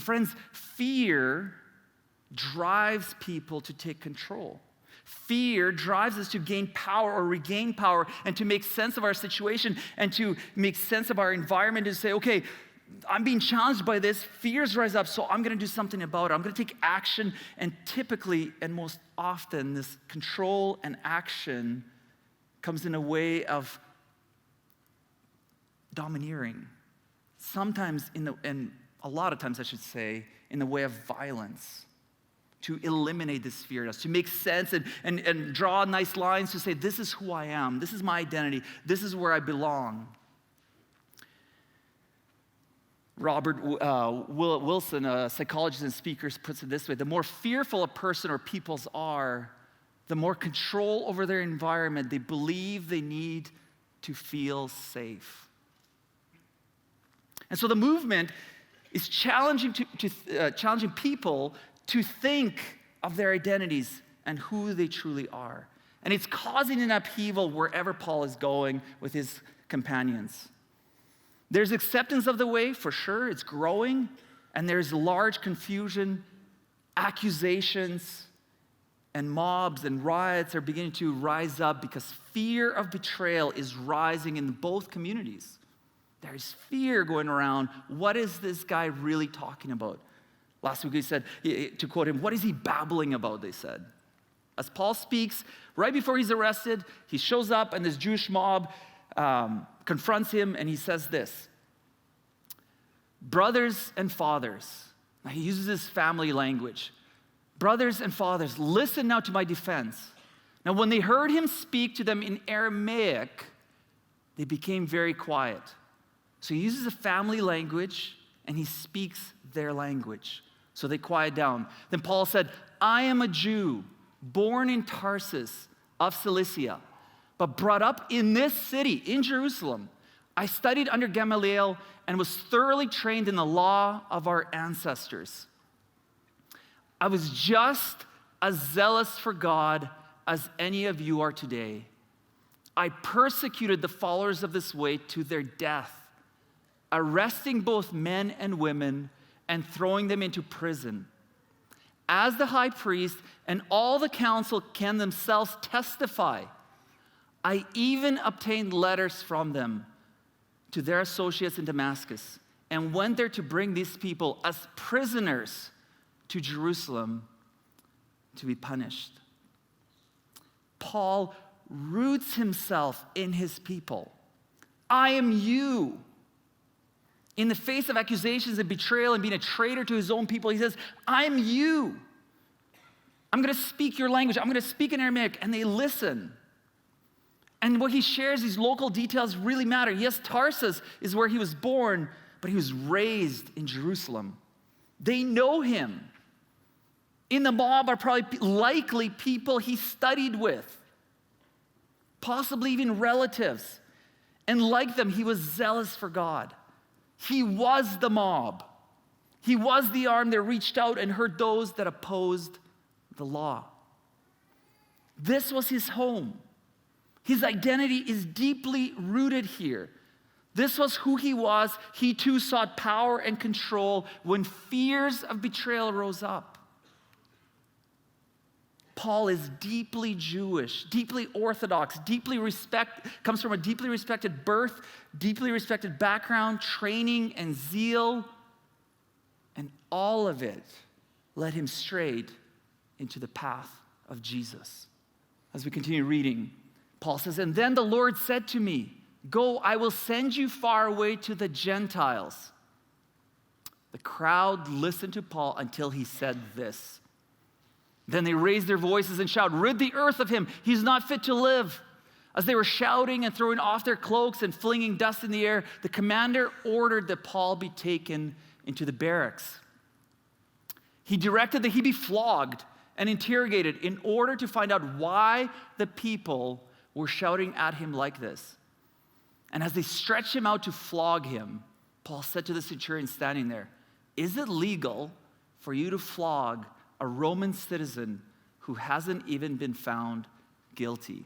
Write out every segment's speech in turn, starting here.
friends, fear drives people to take control. Fear drives us to gain power or regain power and to make sense of our situation and to make sense of our environment and say, okay, I'm being challenged by this. Fears rise up, so I'm going to do something about it. I'm going to take action. And typically, and most often, this control and action comes in a way of domineering. Sometimes, and a lot of times I should say, in the way of violence, to eliminate this fear in us, to make sense and draw nice lines to say, this is who I am, this is my identity, this is where I belong. Robert Wilson, a psychologist and speaker, puts it this way: the more fearful a person or peoples are, the more control over their environment they believe they need to feel safe. And so the movement is challenging challenging people to think of their identities and who they truly are. And it's causing an upheaval wherever Paul is going with his companions. There's acceptance of the way, for sure, it's growing, and there's large confusion, accusations, and mobs and riots are beginning to rise up because fear of betrayal is rising in both communities. There's fear going around. What is this guy really talking about? Last week we said, to quote him, what is he babbling about, they said. As Paul speaks, right before he's arrested, he shows up and this Jewish mob confronts him and he says this: brothers and fathers. Now he uses his family language. Brothers and fathers, listen now to my defense. Now when they heard him speak to them in Aramaic, they became very quiet. So he uses a family language and he speaks their language. So they quiet down. Then Paul said, I am a Jew, born in Tarsus of Cilicia, but brought up in this city, in Jerusalem. I studied under Gamaliel and was thoroughly trained in the law of our ancestors. I was just as zealous for God as any of you are today. I persecuted the followers of this way to their death, arresting both men and women and throwing them into prison. As the high priest and all the council can themselves testify, I even obtained letters from them to their associates in Damascus and went there to bring these people as prisoners to Jerusalem to be punished. Paul roots himself in his people. I am you. In the face of accusations and betrayal and being a traitor to his own people, he says, I'm you. I'm going to speak your language. I'm going to speak in Aramaic. And they listen. And what he shares, these local details really matter. Yes, Tarsus is where he was born, but he was raised in Jerusalem. They know him. In the mob are probably likely people he studied with, possibly even relatives. And like them, he was zealous for God. He was the mob. He was the arm that reached out and hurt those that opposed the law. This was his home. His identity is deeply rooted here. This was who he was. He too sought power and control when fears of betrayal rose up. Paul is deeply Jewish, deeply Orthodox, comes from a deeply respected birth, deeply respected background, training, and zeal. And all of it led him straight into the path of Jesus. As we continue reading, Paul says, and then the Lord said to me, go, I will send you far away to the Gentiles. The crowd listened to Paul until he said this. Then they raised their voices and shouted, rid the earth of him, he's not fit to live. As they were shouting and throwing off their cloaks and flinging dust in the air, the commander ordered that Paul be taken into the barracks. He directed that he be flogged and interrogated in order to find out why the people were shouting at him like this. And as they stretched him out to flog him, Paul said to the centurion standing there, is it legal for you to flog a Roman citizen who hasn't even been found guilty?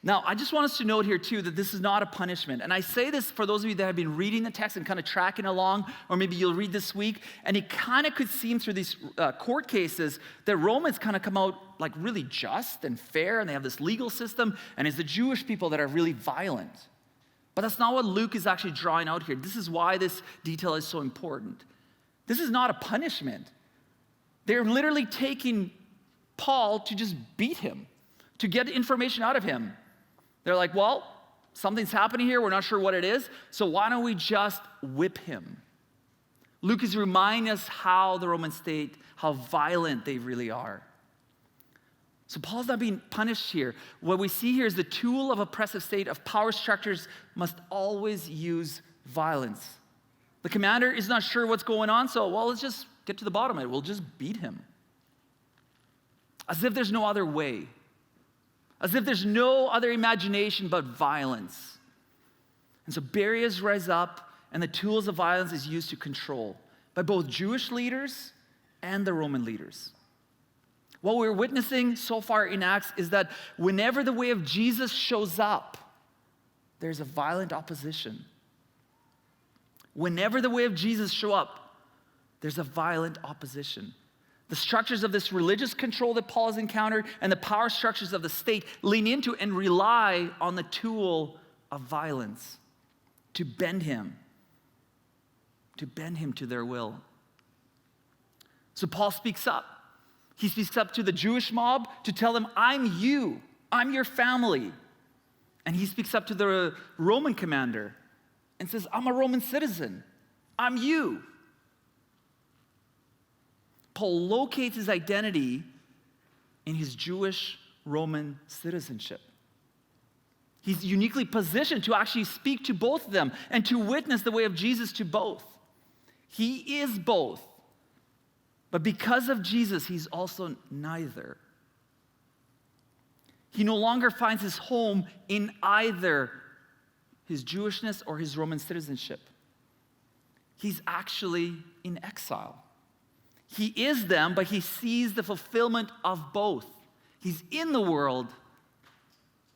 Now, I just want us to note here, too, that this is not a punishment. And I say this for those of you that have been reading the text and kind of tracking along, or maybe you'll read this week, and it kind of could seem through these court cases that Romans kind of come out like really just and fair, and they have this legal system, and it's the Jewish people that are really violent. But that's not what Luke is actually drawing out here. This is why this detail is so important. This is not a punishment. They're literally taking Paul to just beat him, to get information out of him. They're like, well, something's happening here. We're not sure what it is. So why don't we just whip him? Luke is reminding us how the Roman state, how violent they really are. So Paul's not being punished here. What we see here is the tool of oppressive state of power structures must always use violence. The commander is not sure what's going on, so, well, let's just get to the bottom of it. We'll just beat him. As if there's no other way. As if there's no other imagination but violence. And so barriers rise up, and the tools of violence is used to control by both Jewish leaders and the Roman leaders. What we're witnessing so far in Acts is that whenever the way of Jesus shows up, there's a violent opposition. Whenever the way of Jesus show up, there's a violent opposition. The structures of this religious control that Paul has encountered and the power structures of the state lean into and rely on the tool of violence to bend him to their will. So Paul speaks up. He speaks up to the Jewish mob to tell them, I'm you, I'm your family. And he speaks up to the Roman commander and says, I'm a Roman citizen, I'm you. Paul locates his identity in his Jewish Roman citizenship. He's uniquely positioned to actually speak to both of them and to witness the way of Jesus to both. He is both. But because of Jesus, he's also neither. He no longer finds his home in either his Jewishness or his Roman citizenship. He's actually in exile. He is them, but he sees the fulfillment of both. He's in the world,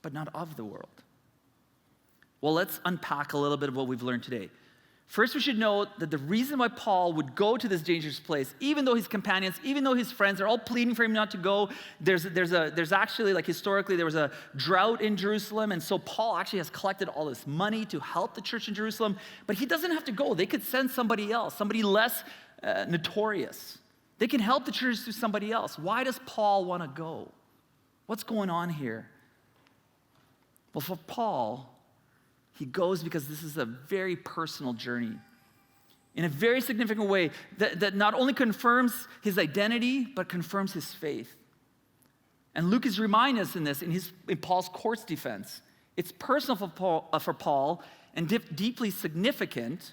but not of the world. Well, let's unpack a little bit of what we've learned today. First, we should know that the reason why Paul would go to this dangerous place, even though his companions, even though his friends are all pleading for him not to go, there's actually, like historically, there was a drought in Jerusalem, and so Paul actually has collected all this money to help the church in Jerusalem, but he doesn't have to go. They could send somebody else, somebody less notorious. They can help the church through somebody else. Why does Paul want to go? What's going on here? Well, for Paul, he goes because this is a very personal journey. In a very significant way that not only confirms his identity, but confirms his faith. And Luke is reminding us in this, in Paul's court's defense. It's personal for Paul and deeply significant.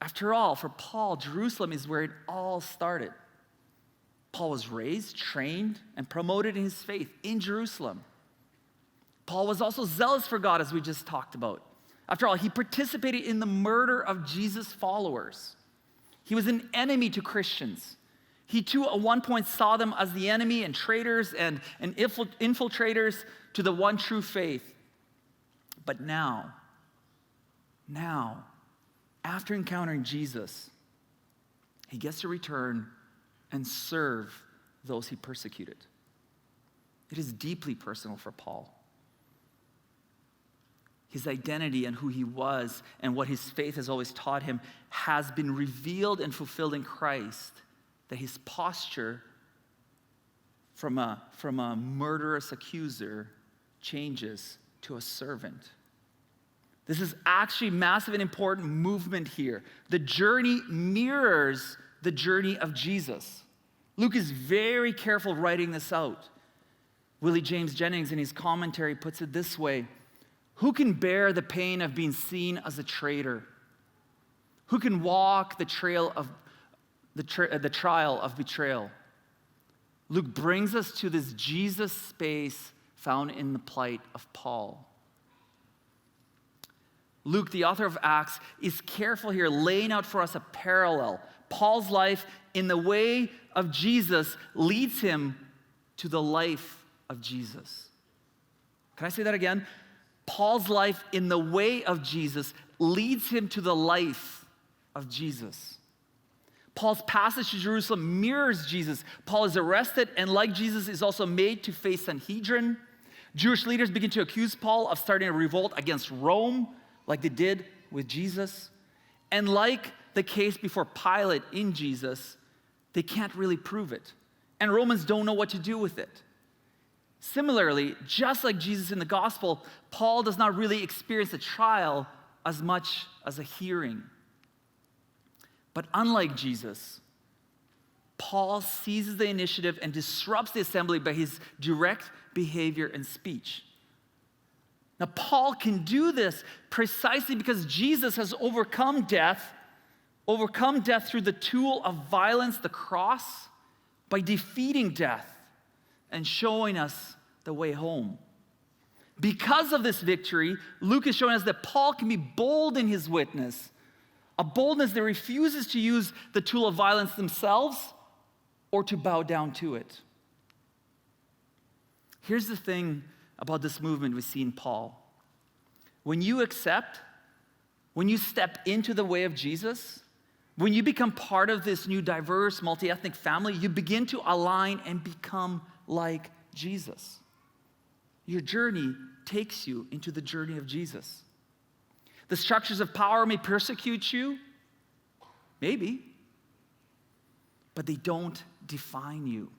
After all, for Paul, Jerusalem is where it all started. Paul was raised, trained, and promoted in his faith in Jerusalem. Paul was also zealous for God, as we just talked about. After all, he participated in the murder of Jesus' followers. He was an enemy to Christians. He too at one point saw them as the enemy and traitors and infiltrators to the one true faith. But now, after encountering Jesus, he gets to return and serve those he persecuted. It is deeply personal for Paul. His identity and who he was and what his faith has always taught him has been revealed and fulfilled in Christ, that his posture from a murderous accuser changes to a servant. This is actually massive and important movement here. The journey mirrors the journey of Jesus. Luke is very careful writing this out. Willie James Jennings in his commentary puts it this way: who can bear the pain of being seen as a traitor? Who can walk the trial of betrayal? Luke brings us to this Jesus space found in the plight of Paul. Luke, the author of Acts, is careful here, laying out for us a parallel. Paul's life in the way of Jesus leads him to the life of Jesus. Can I say that again? Paul's life in the way of Jesus leads him to the life of Jesus. Paul's passage to Jerusalem mirrors Jesus. Paul is arrested and, like Jesus, is also made to face Sanhedrin. Jewish leaders begin to accuse Paul of starting a revolt against Rome, like they did with Jesus. And like the case before Pilate in Jesus, they can't really prove it. And Romans don't know what to do with it. Similarly, just like Jesus in the gospel, Paul does not really experience a trial as much as a hearing. But unlike Jesus, Paul seizes the initiative and disrupts the assembly by his direct behavior and speech. Now, Paul can do this precisely because Jesus has overcome death through the tool of violence, the cross, by defeating death and showing us the way home. Because of this victory, Luke is showing us that Paul can be bold in his witness, a boldness that refuses to use the tool of violence themselves or to bow down to it. Here's the thing about this movement we see in Paul. When you accept, when you step into the way of Jesus, when you become part of this new diverse, multi-ethnic family, you begin to align and become like Jesus. Your journey takes you into the journey of Jesus. The structures of power may persecute you, maybe, but they don't define you.